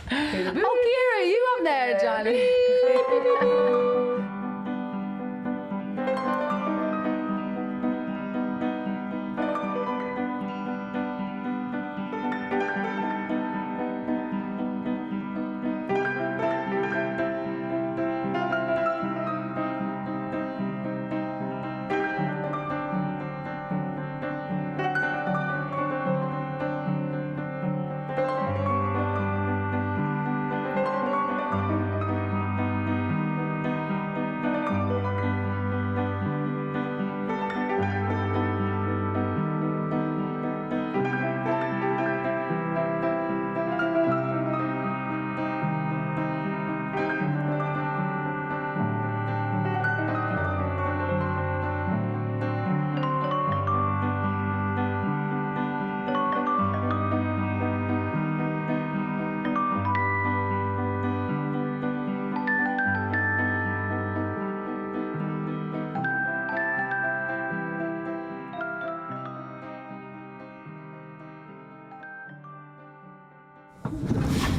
Kira, you up there, Johnny?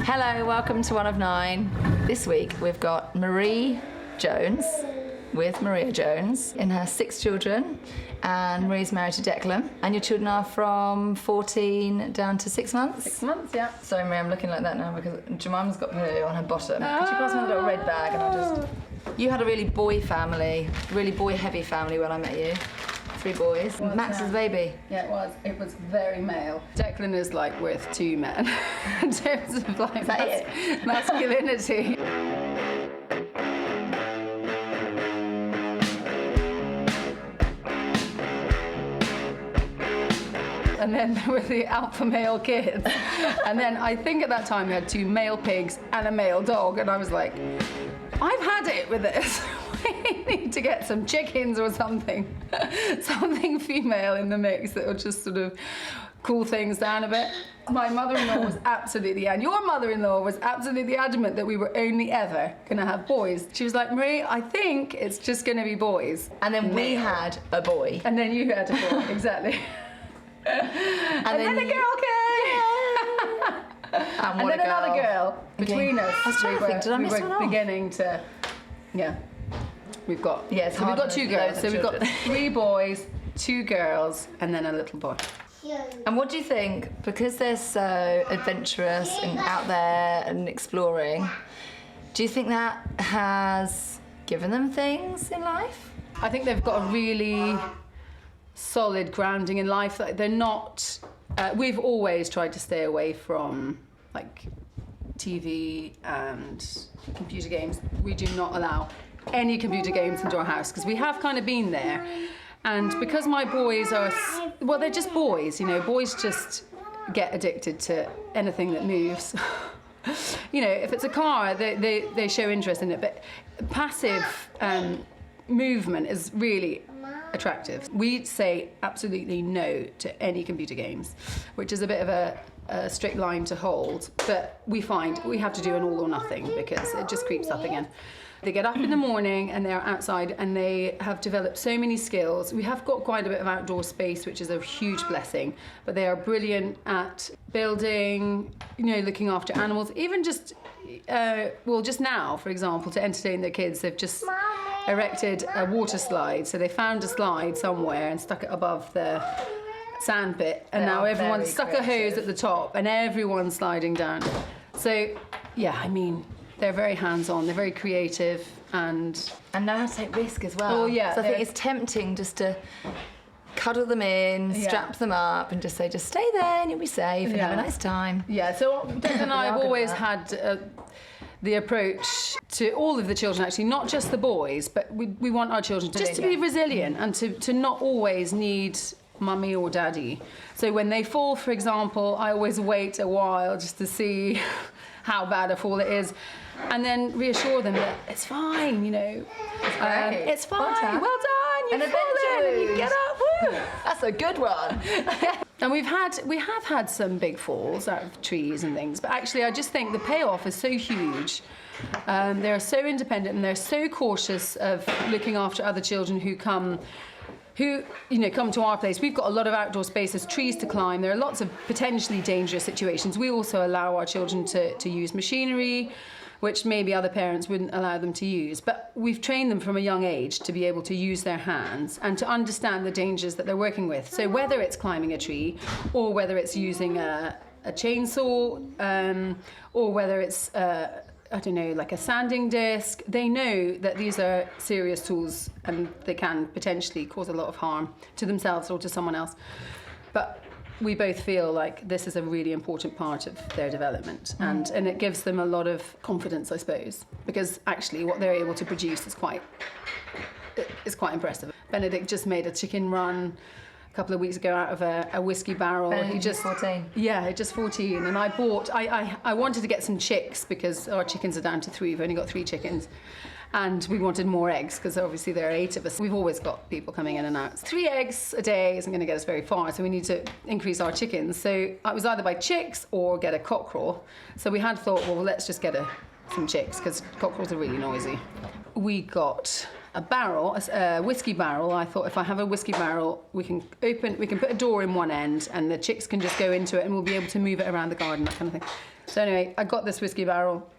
Hello, welcome to One of Nine. This week we've got Marie Jones with Maria Jones and her 6 children, and Marie's married to Declan, and your children are from 14 down to 6 months? 6 months, yeah. Sorry Marie, I'm looking like that now because Jemima's got poo on her bottom. Could you pass me a little red bag and I'll just... You had a really boy family, really boy heavy family when I met you. 3 boys. Max's baby. Yeah, it was. It was very male. Declan is like with 2 men in terms of like masculinity. And then there were the alpha male kids. And then I think at that time we had 2 male pigs and a male dog. And I was like, I've had it with this. We need to get some chickens or something. Something female in the mix that will just sort of cool things down a bit. My mother-in-law was absolutely, and your mother-in-law was absolutely adamant that we were only ever gonna have boys. She was like, Marie, I think it's just gonna be boys. And then we had a boy. And then you had a boy, exactly. and then a girl came. And then another girl between us. I was trying to think, did I miss one off? Beginning to, yeah. We've got, so we've got 2 girls. So we've got 3 boys, 2 girls, and then a little boy. And what do you think, because they're so adventurous and out there and exploring, do you think that has given them things in life? I think they've got a really solid grounding in life. Like they're not, we've always tried to stay away from like TV and computer games. We do not allow any computer games into our house because we have kind of been there. And because my boys are, well, they're just boys, you know, boys just get addicted to anything that moves. You know, if it's a car, they show interest in it, but passive movement is really attractive. We say absolutely no to any computer games, which is a bit of a strict line to hold, but we find we have to do an all or nothing because it just creeps up again. They get up in the morning and they're outside and they have developed so many skills. We have got quite a bit of outdoor space, which is a huge blessing, but they are brilliant at building, you know, looking after animals, even just, well, just now, for example, to entertain their kids, they've just erected a water slide. So they found a slide somewhere and stuck it above the sand pit, and now everyone's stuck a hose at the top and everyone's sliding down. So, yeah, I mean, they're very hands-on, they're very creative, and know how to take risk as well. Oh yeah. So I think it's tempting just to cuddle them in, strap them up, and just say, just stay there and you'll be safe and have a nice time. Yeah, so Declan and I have always had the approach to all of the children, actually, not just the boys, but we want our children just to be resilient and to not always need mummy or daddy. So when they fall, for example, I always wait a while just to see how bad a fall it is, and then reassure them that it's fine, you know. It's fine. Well done. You've fallen and you get up. Woo. That's a good one. And we have had some big falls out of trees and things, but actually I just think the payoff is so huge. They're so independent and they're so cautious of looking after other children who who, come to our place. We've got a lot of outdoor spaces, trees to climb. There are lots of potentially dangerous situations. We also allow our children to use machinery, which maybe other parents wouldn't allow them to use. But we've trained them from a young age to be able to use their hands and to understand the dangers that they're working with. So whether it's climbing a tree, or whether it's using a chainsaw, or whether it's like a sanding disc, they know that these are serious tools and they can potentially cause a lot of harm to themselves or to someone else. But we both feel like this is a really important part of their development, and it gives them a lot of confidence, I suppose, because actually what they're able to produce is quite impressive. Benedict just made a chicken run a couple of weeks ago out of a whiskey barrel. He just 14. Yeah, just 14. And I wanted to get some chicks because our chickens are down to 3. We've only got 3 chickens. And we wanted more eggs because obviously there are 8 of us. We've always got people coming in and out. 3 eggs a day isn't going to get us very far, so we need to increase our chickens. So it was either buy chicks or get a cockerel. So we had thought, well, let's just get some chicks because cockerels are really noisy. We got a barrel, a whiskey barrel. I thought if I have a whiskey barrel, we can put a door in one end and the chicks can just go into it and we'll be able to move it around the garden, that kind of thing. So anyway, I got this whiskey barrel.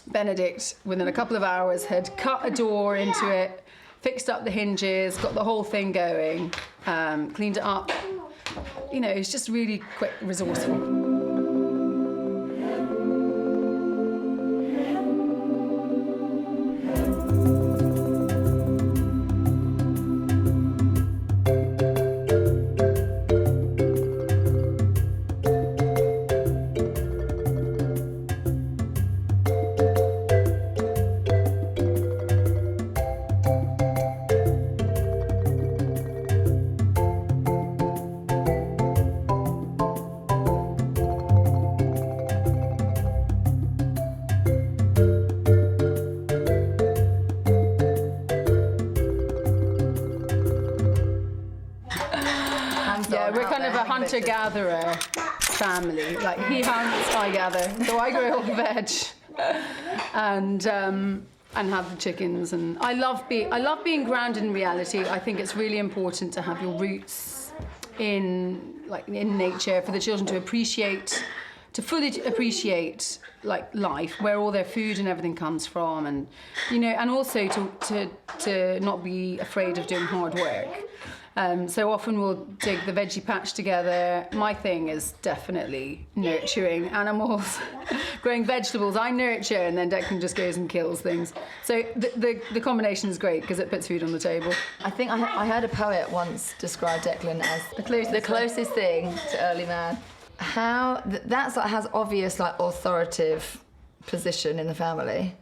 Benedict, within a couple of hours, had cut a door into it, fixed up the hinges, got the whole thing going, cleaned it up. It's just really quick, resourceful. Yeah, we're kind of a hunter-gatherer family. Like, he hunts, I gather. So I grow all the veg and have the chickens. And I love being grounded in reality. I think it's really important to have your roots in nature, for the children to fully appreciate life, where all their food and everything comes from, and and also to not be afraid of doing hard work. So often we'll dig the veggie patch together. My thing is definitely nurturing animals, growing vegetables. I nurture, and then Declan just goes and kills things. So the combination is great because it puts food on the table. I think I heard a poet once describe Declan as the closest thing to early man. How that has obvious authoritative position in the family.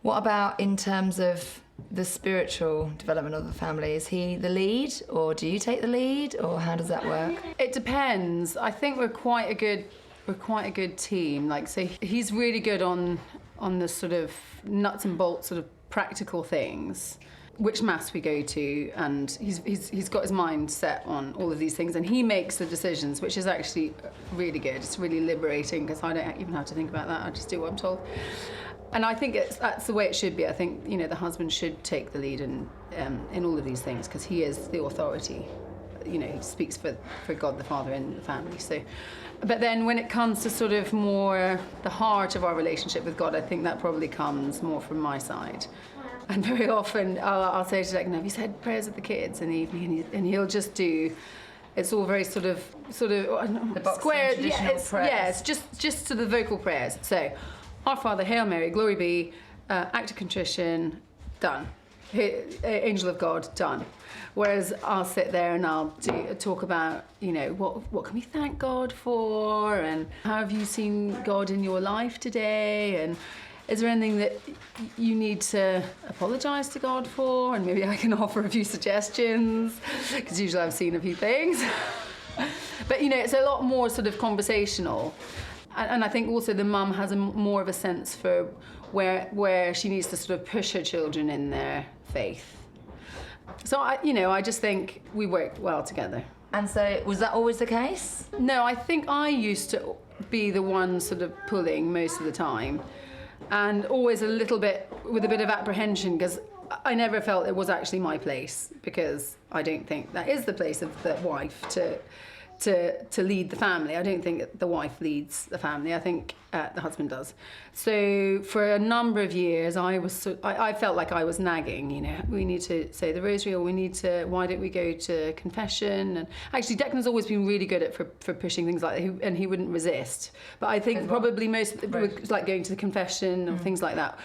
What about in terms of the spiritual development of the family? Is he the lead, or do you take the lead, or how does that work? It depends. I think we're quite a good team. So he's really good on the sort of nuts and bolts, sort of practical things. Which mass we go to, and he's got his mind set on all of these things, and he makes the decisions, which is actually really good. It's really liberating because I don't even have to think about that. I just do what I'm told. And I think that's the way it should be. I think the husband should take the lead in all of these things because he is the authority. He speaks for God the Father in the family. So, but then when it comes to sort of more the heart of our relationship with God, I think that probably comes more from my side. And very often I'll say to Declan, "Have you said prayers with the kids in the evening?" And he'll just do. It's all very sort of square. It's just to the vocal prayers. So, Our Father, Hail Mary, Glory be, Act of Contrition, done. Angel of God, done. Whereas I'll sit there and I'll talk about, what can we thank God for, and how have you seen God in your life today, and is there anything that you need to apologise to God for, and maybe I can offer a few suggestions, because usually I've seen a few things. But, it's a lot more sort of conversational. And I think also the mum has more of a sense for where she needs to sort of push her children in their faith. So I just think we work well together. And so was that always the case? No, I think I used to be the one sort of pulling most of the time, and always with a bit of apprehension, because I never felt it was actually my place, because I don't think that is the place of the wife to lead the family. I don't think the wife leads the family. I think the husband does. So for a number of years, I felt like I was nagging. You know, we need to say the rosary, or why don't we go to confession? And actually, Declan's always been really good at for pushing things like that, and he wouldn't resist. But I think probably most was like going to the confession or things like that.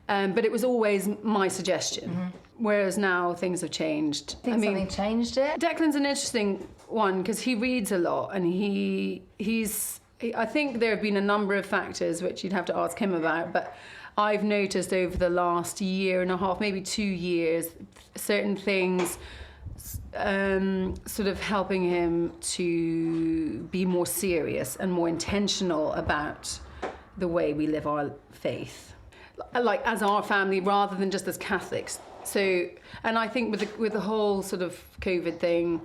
But it was always my suggestion. Whereas now things have changed. I mean, something changed it? Declan's an interesting one because he reads a lot, and I think there have been a number of factors which you'd have to ask him about, but I've noticed over the last year and a half, maybe 2 years, certain things sort of helping him to be more serious and more intentional about the way we live our faith, like as our family rather than just as Catholics. So, and I think with the whole sort of COVID thing,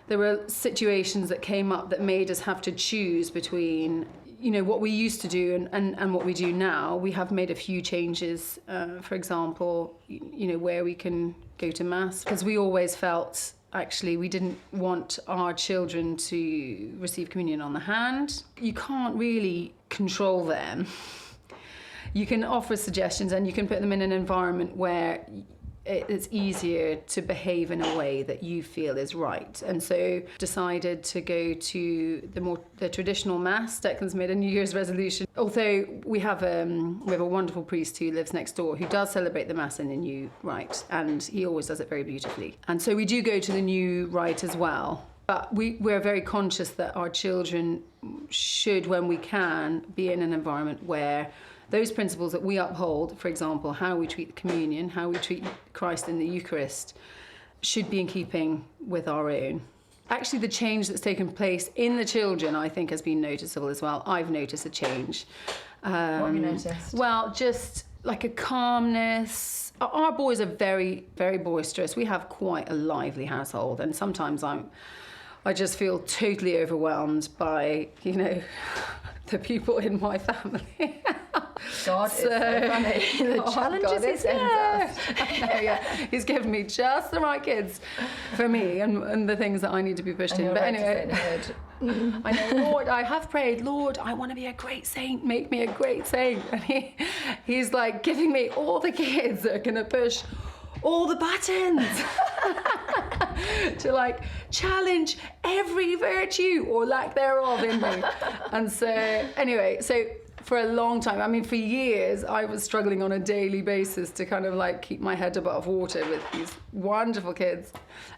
there were situations that came up that made us have to choose between, you know, what we used to do and what we do now. We have made a few changes, for example, you know, where we can go to Mass, because we always felt actually we didn't want our children to receive communion on the hand. You can't really control them. You can offer suggestions, and you can put them in an environment where it's easier to behave in a way that you feel is right. And so decided to go to the traditional Mass. Declan's made a New Year's resolution. Although we have a wonderful priest who lives next door who does celebrate the Mass in the new rite, and he always does it very beautifully. And so we do go to the new rite as well. But we're very conscious that our children should, when we can, be in an environment where those principles that we uphold, for example, how we treat the communion, how we treat Christ in the Eucharist, should be in keeping with our own. Actually, the change that's taken place in the children, I think, has been noticeable as well. I've noticed a change. What have you noticed? Well, just like a calmness. Our boys are very, very boisterous. We have quite a lively household, and sometimes I just feel totally overwhelmed by, you know, the people in my family. God is so funny. The challenges he sends us. I know, yeah. He's given me just the right kids for me and the things that I need to be pushed in. But anyway, I know, Lord, I have prayed, Lord, I want to be a great saint. Make me a great saint. And he's like giving me all the kids that are going to push all the buttons to like challenge every virtue or lack thereof in me. And so anyway, so for a long time, I mean for years, I was struggling on a daily basis to kind of like keep my head above water with these wonderful kids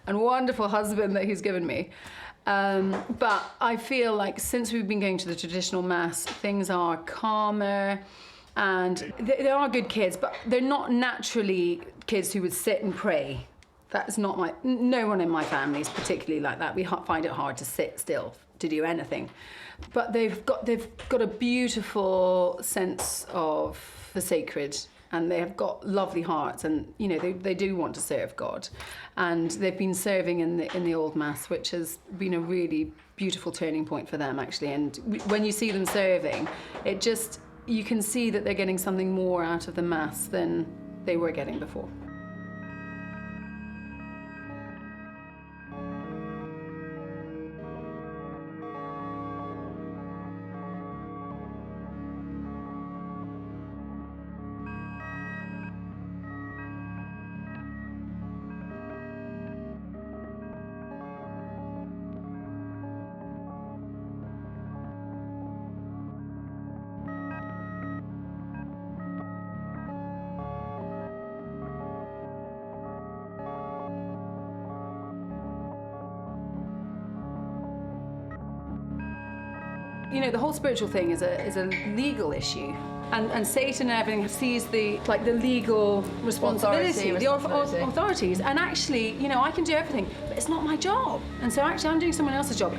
and wonderful husband that he's given me. But I feel like since we've been going to the traditional Mass, things are calmer. And they are good kids, but they're not naturally kids who would sit and pray. That's not no one in my family is particularly like that. We find it hard to sit still to do anything. But they've got a beautiful sense of the sacred, and they have got lovely hearts, and you know they do want to serve God, and they've been serving in the old Mass, which has been a really beautiful turning point for them actually. And when you see them serving, you can see that they're getting something more out of the Mass than they were getting before. You know, the whole spiritual thing is a legal issue, and Satan and everything sees the legal responsibility, the authorities, and actually, you know, I can do everything, but it's not my job, and so actually I'm doing someone else's job.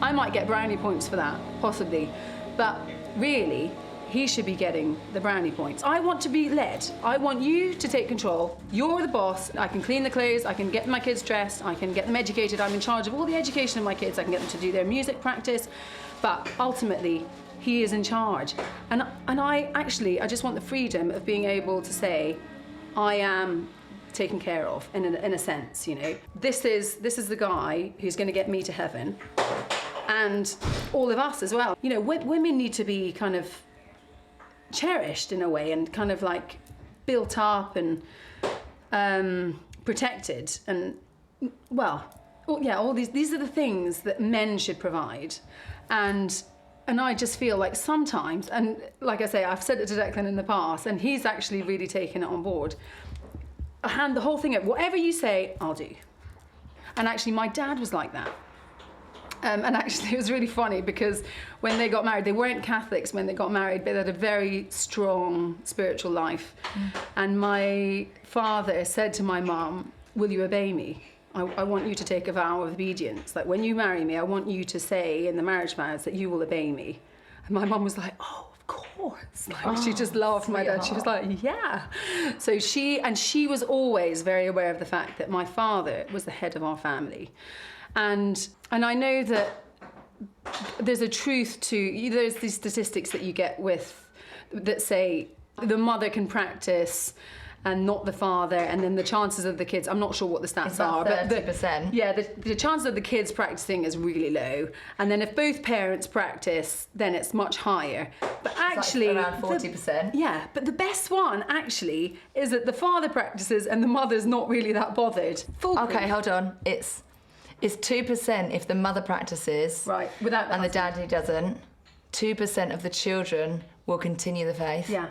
I might get brownie points for that, possibly, but really, he should be getting the brownie points. I want to be led. I want you to take control. You're the boss. I can clean the clothes. I can get my kids dressed. I can get them educated. I'm in charge of all the education of my kids. I can get them to do their music practice. But ultimately, he is in charge. And I just want the freedom of being able to say, I am taken care of in a sense, you know. This is the guy who's going to get me to heaven, and all of us as well. You know, women need to be kind of cherished in a way, and kind of like built up and protected, and all these are the things that men should provide. And I just feel like sometimes, and like I say, I've said it to Declan in the past, and he's actually really taken it on board. I hand the whole thing up. Whatever you say, I'll do. And actually, my dad was like that. And actually, it was really funny because when they got married, they weren't Catholics when they got married, but they had a very strong spiritual life. And my father said to my mum, "Will you obey me? I want you to take a vow of obedience. Like, when you marry me, I want you to say in the marriage vows that you will obey me." And my mum was like, "Oh, of course." Like, she just laughed at my dad. She was like, "Yeah." So she was always very aware of the fact that my father was the head of our family. And I know that there's a truth to, there's these statistics that you get that say the mother can practice and not the father, and then the chances of the kids, I'm not sure what the stats are, but 30%. the chances of the kids practicing is really low. And then if both parents practice, then it's much higher. But actually, like around 40%. But the best one actually is that the father practices and the mother's not really that bothered. Okay, hold on. It's 2% if the mother practices, right, without and the daddy doesn't. 2% of the children will continue the faith. Yeah.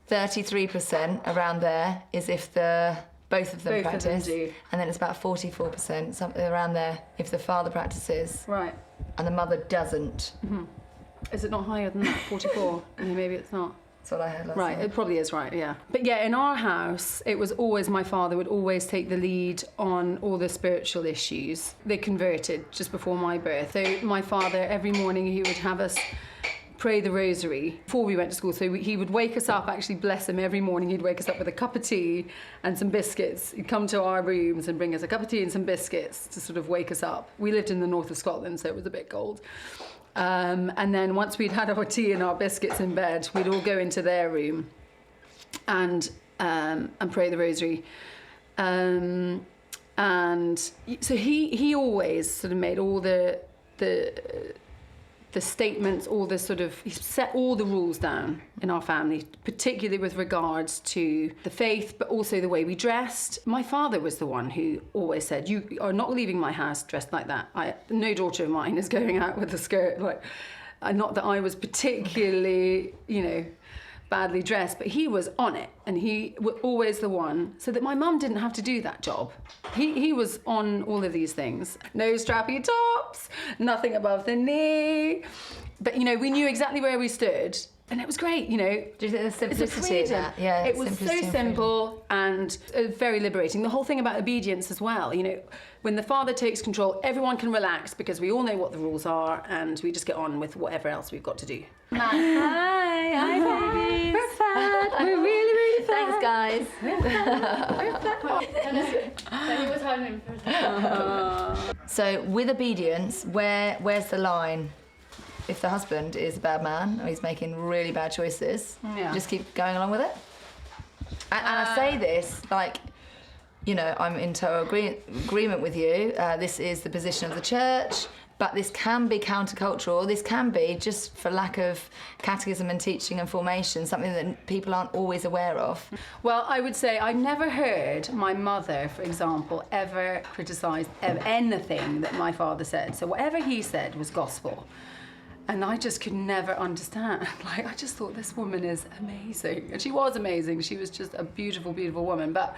33% around there is if both of them practice, of them do. And then it's about 44%, something around there, if the father practices, right, and the mother doesn't. Mm-hmm. Is it not higher than that? 44? Maybe it's not. That's what I heard last Right, night. it probably is right, yeah. But yeah, in our house, it was always my father would always take the lead on all the spiritual issues. They converted just before my birth. So my father, every morning, he would have us pray the rosary before we went to school. So he would wake us up, actually bless him, every morning he'd wake us up with a cup of tea and some biscuits. He'd come to our rooms and bring us a cup of tea and some biscuits to sort of wake us up. We lived in the north of Scotland, so it was a bit cold. And then once we'd had our tea and our biscuits in bed, we'd all go into their room and pray the rosary. And so he always sort of made all the statements, all the sort of, he set all the rules down in our family, particularly with regards to the faith, but also the way we dressed. My father was the one who always said, "You are not leaving my house dressed like that. No daughter of mine is going out with a skirt." Like, not that I was particularly, badly dressed, but he was on it, and he was always the one, so that my mum didn't have to do that job. He was on all of these things. No strappy tops, nothing above the knee, but we knew exactly where we stood, and it was great. Do you think the simplicity of that? Yeah, it was so simple and very liberating. The whole thing about obedience as well. When the father takes control, everyone can relax because we all know what the rules are, and we just get on with whatever else we've got to do. Hi babies. We're fat. We're really, really fat. Thanks, guys. So with obedience, where's the line? If the husband is a bad man or he's making really bad choices, just keep going along with it. And I say this like, I'm in total agreement with you. This is the position of the church, but this can be countercultural. This can be, just for lack of catechism and teaching and formation, something that people aren't always aware of. Well, I would say I've never heard my mother, for example, ever criticise anything that my father said. So whatever he said was gospel. And I just could never understand. Like, I just thought, this woman is amazing. And she was amazing. She was just a beautiful, beautiful woman. But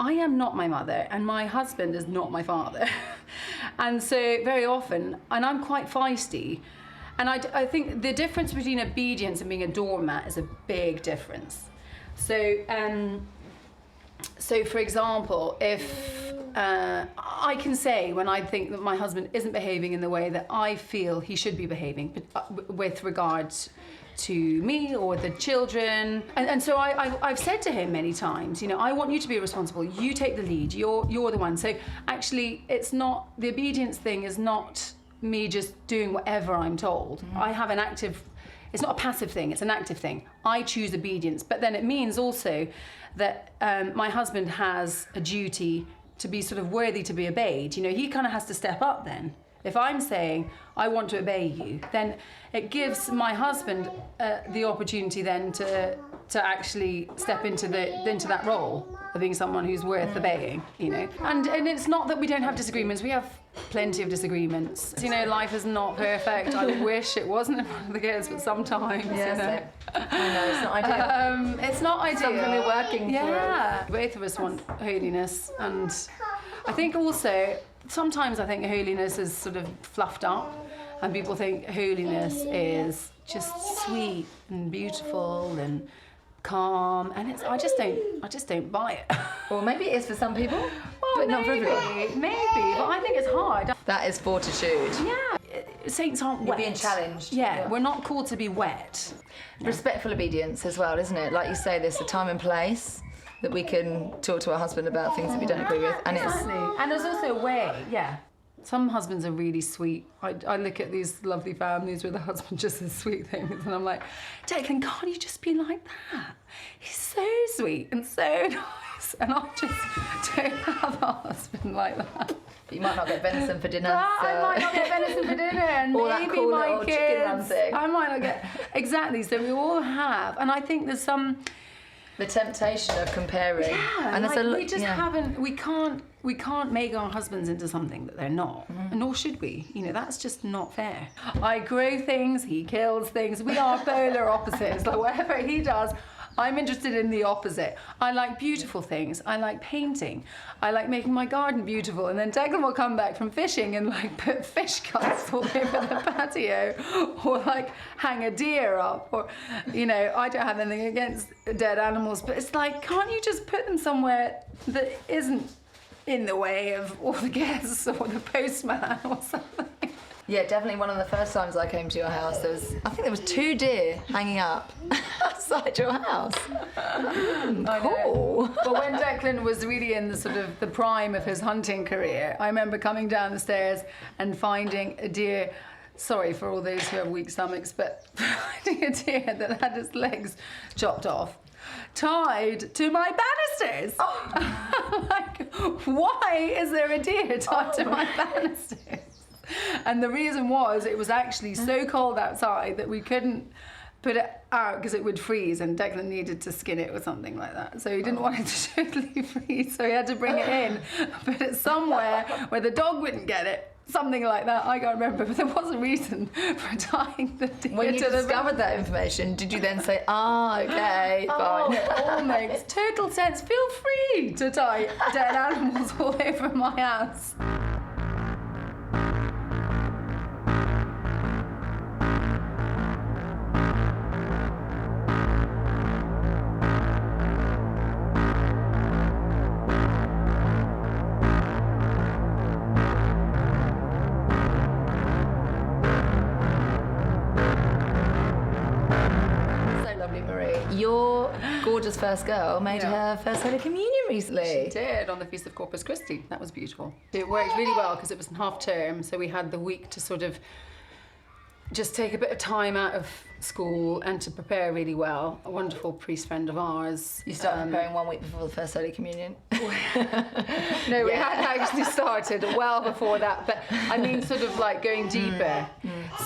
I am not my mother, and my husband is not my father. And so very often, and I'm quite feisty, and I think the difference between obedience and being a doormat is a big difference. So for example, if I can say when I think that my husband isn't behaving in the way that I feel he should be behaving with regards to me or the children, and so I've said to him many times, I want you to be responsible. You take the lead. You're the one. So actually, it's not, the obedience thing is not me just doing whatever I'm told. I have an active it's not a passive thing, it's an active thing. I choose obedience, but then it means also that my husband has a duty to be sort of worthy to be obeyed. You know, he kind of has to step up then. If I'm saying, I want to obey you, then it gives my husband the opportunity then to actually step into that role of being someone who's worth obeying, you know. And it's not that we don't have disagreements. We have plenty of disagreements. You know, life is not perfect. I wish it wasn't in front of the kids, but sometimes, Yes, you know. I know, it's not ideal. It's not ideal. Something we're working Yeah, both of us want holiness, and I think also sometimes I think holiness is sort of fluffed up, and people think holiness is just sweet and beautiful and calm, and I just don't buy it. Well, maybe it is for some people, Well, but not for everyone. Maybe, but I think it's hard. That is fortitude. Yeah, saints aren't You're wet. being challenged. Yeah, we're not called to be wet. Respectful obedience as well, isn't it? Like you say, there's a time and place that we can talk to our husband about things that we don't agree with, and And there's also a way, yeah. Some husbands are really sweet. I look at these lovely families where the husband just says sweet things, and I'm like, Declan, can't you just be like that? He's so sweet and so nice, and I just don't have a husband like that. you might not get venison for dinner. I might not get venison for dinner, and Or that maybe cool my little chicken run kids. thing. I might not get exactly. So we all have, and I think there's some. The temptation of comparing. Yeah, and like there's we just haven't. We can't make our husbands into something that they're not, and nor should we. You know, that's just not fair. I grow things, he kills things. We are polar opposites. Like whatever he does, I'm interested in the opposite. I like beautiful things. I like painting. I like making my garden beautiful. And then Declan will come back from fishing and like put fish cuts all over the patio, or like hang a deer up, or you know, I don't have anything against dead animals, but it's like, can't you just put them somewhere that isn't in the way of all the guests or the postman or something? Yeah, definitely one of the first times I came to your house, I think there was 2 deer hanging up outside your house. Cool. But when Declan was really in the sort of the prime of his hunting career, I remember coming down the stairs and finding a deer. Sorry for all those who have weak stomachs, but finding a deer that had its legs chopped off, tied to my banisters. Oh. I'm like, why is there a deer tied to my banisters? And the reason was it was actually so cold outside that we couldn't put it out because it would freeze, and Declan needed to skin it or something like that. So he didn't want it to totally freeze, so he had to bring it in, put it somewhere where the dog wouldn't get it. Something like that, I can't remember, but there was a reason for tying the deer. When you discovered that information, did you then say, okay, fine? It all makes total sense. Feel free to tie dead animals all over my house. Your gorgeous first girl made her first Holy Communion recently. She did, on the Feast of Corpus Christi. That was beautiful. It worked really well because it was in half term, so we had the week to sort of just take a bit of time out of school and to prepare really well. A wonderful priest friend of ours. You started preparing 1 week before the first Holy Communion? No, we had actually started well before that, but I mean sort of like going deeper.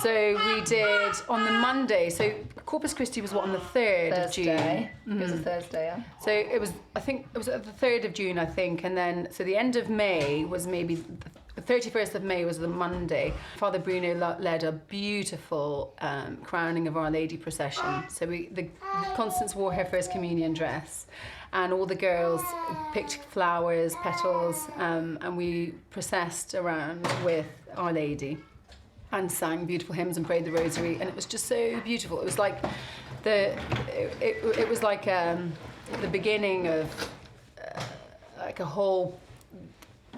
So we did on the Monday, so Corpus Christi was what, on the 3rd of June? It was a Thursday, yeah. So it was, I think, it was the 3rd of June, I think, and then, so the end of May was maybe, the 31st of May was the Monday. Father Bruno led a beautiful crowning of Our Lady procession. So Constance wore her first communion dress, and all the girls picked flowers, petals, and we processed around with Our Lady and sang beautiful hymns and prayed the rosary, and it was just so beautiful. It was like it was like the beginning of like a whole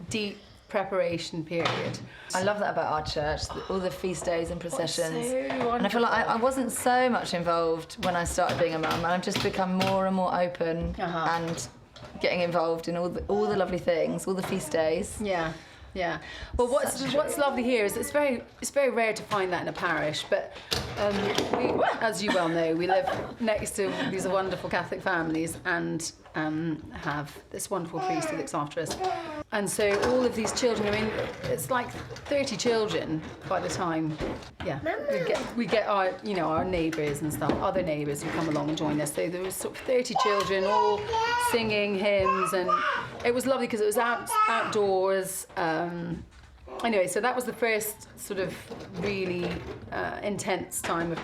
deep preparation period. I love that about our church, all the feast days and processions. So and I feel like I wasn't so much involved when I started being a mum, and I've just become more and more open and getting involved in all the lovely things, all the feast days. Yeah. Yeah. Well, what's lovely here is it's very rare to find that in a parish, but we, as you well know, we live next to these wonderful Catholic families and have this wonderful priest who looks after us. And so all of these children, I mean, it's like 30 children by the time, we get our, our neighbours and stuff, other neighbours who come along and join us. So there was sort of 30 children all singing hymns, and it was lovely because it was outdoors. Anyway, so that was the first sort of really intense time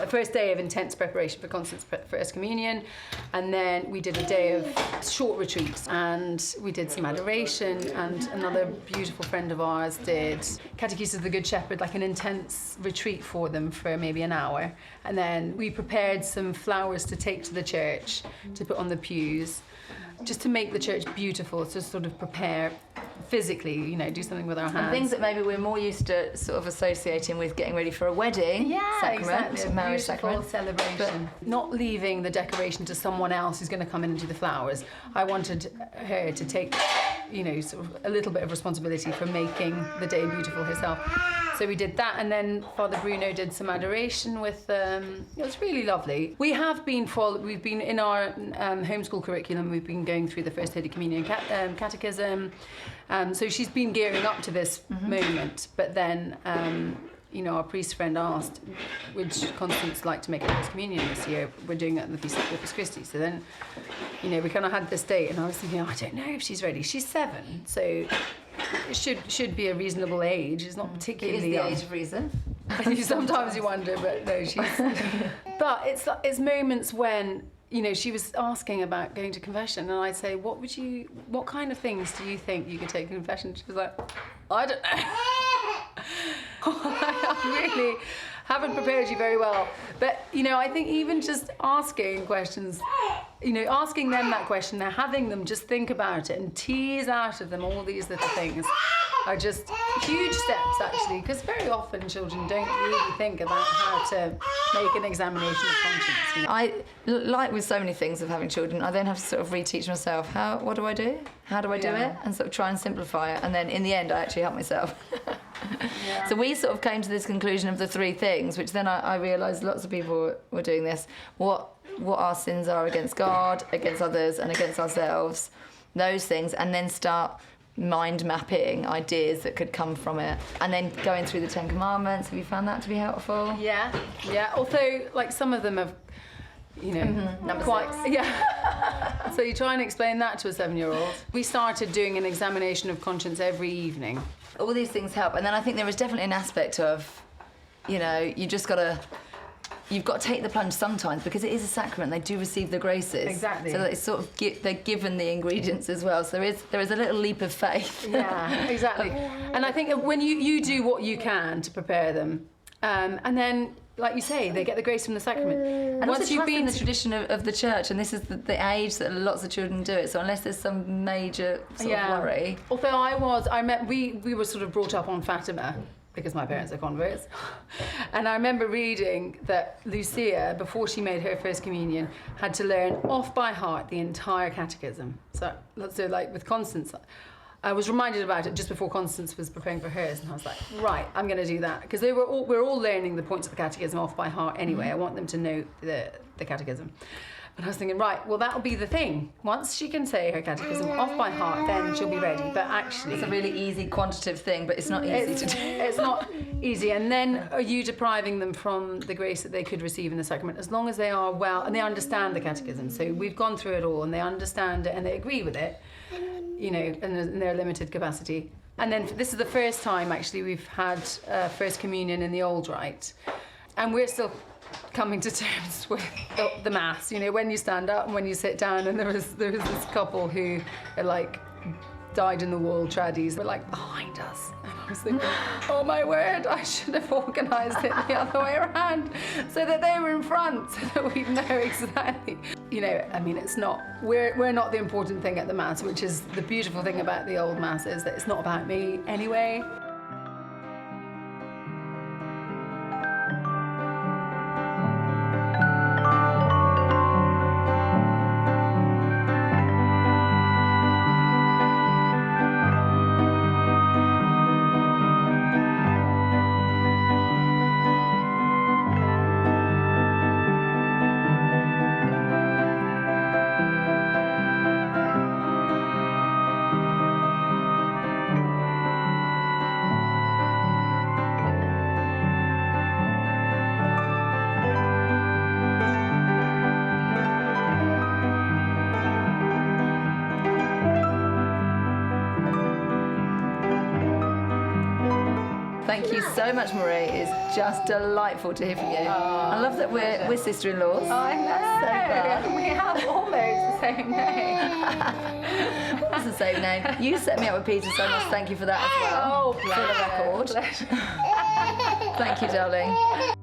first day of intense preparation for Constance's First Communion, and then we did a day of short retreats, and we did some adoration, and another beautiful friend of ours did Catechesis of the Good Shepherd, like an intense retreat for them for maybe an hour, and then we prepared some flowers to take to the church to put on the pews, just to make the church beautiful, to sort of prepare physically, do something with our hands. And things that maybe we're more used to sort of associating with getting ready for a wedding sacrament, exactly. marriage Beautiful sacrament. celebration. But not leaving the decoration to someone else who's going to come in and do the flowers. I wanted her to take, sort of a little bit of responsibility for making the day beautiful herself. So we did that, and then Father Bruno did some adoration with it was really lovely. We have been we've been in our homeschool curriculum, we've been going through the First Holy Communion catechism. So she's been gearing up to this moment, but then our priest friend asked, would Constance like to make a First Communion this year? We're doing it at the Feast of Corpus Christi. So then, we kind of had this date, and I was thinking, I don't know if she's ready. She's 7, so it should be a reasonable age. It's not particularly It is the young. age of reason. Sometimes you wonder, but no, she's... But it's moments when, she was asking about going to confession, and I'd say, what kind of things do you think you could take to confession? She was like, I don't know. I really haven't prepared you very well. But, I think even just asking questions, asking them that question, they're having them just think about it and tease out of them all these little things are just huge steps, actually, because very often children don't really think about how to make an examination of conscience. I, like with so many things of having children, I then have to sort of reteach myself, what do I do? How do I do it? And sort of try and simplify it. And then in the end, I actually help myself. So we sort of came to this conclusion of the 3 things, which then I realised lots of people were doing this. What our sins are against God, against others, and against ourselves, those things, and then start mind mapping ideas that could come from it, and then going through the 10 Commandments. Have you found that to be helpful? Yeah. Although, like, some of them have, Number quite 6. Yeah. So you try and explain that to a 7-year-old. We started doing an examination of conscience every evening. All these things help, and then I think there is definitely an aspect of, you've got to take the plunge sometimes, because it is a sacrament. They do receive the graces. Exactly. So that it's sort of they're given the ingredients as well. So there is a little leap of faith. Yeah, exactly. And I think when you do what you can to prepare them, and then, like you say, they get the grace from the sacrament. And once you've been in the tradition of the church, and this is the age that lots of children do it. So unless there's some major sort of worry. Although we were sort of brought up on Fatima, because my parents are converts. And I remember reading that Lucia, before she made her First Communion, had to learn off by heart the entire catechism. So like with Constance, I was reminded about it just before Constance was preparing for hers, and I was like, right, I'm going to do that. Because we're all learning the points of the catechism off by heart anyway. I want them to know the catechism. And I was thinking, right, well, that'll be the thing. Once she can say her catechism off by heart, then she'll be ready. But actually... It's a really easy quantitative thing, but it's not easy to do. It's not easy. And then are you depriving them from the grace that they could receive in the sacrament? As long as they are well, and they understand the catechism. So we've gone through it all, and they understand it, and they agree with it, in their limited capacity. And then this is the first time, actually, we've had First Communion in the old rite. And we're still coming to terms with the Mass, when you stand up and when you sit down. And there was this couple who are like died in the wall tradies were like behind us, and I was thinking, oh my word, I should have organised it the other way around so that they were in front, so that we'd know exactly. It's not, we're not the important thing at the Mass, which is the beautiful thing about the old Mass, is that it's not about me anyway. Thank you so much, Marie. It's just delightful to hear from you. I love that we're sister-in-laws. I know. That's so fun. We have almost the same name. That's the same name. You set me up with Peter, so I must thank you for that as well. Oh, For the record. pleasure. Thank you, darling.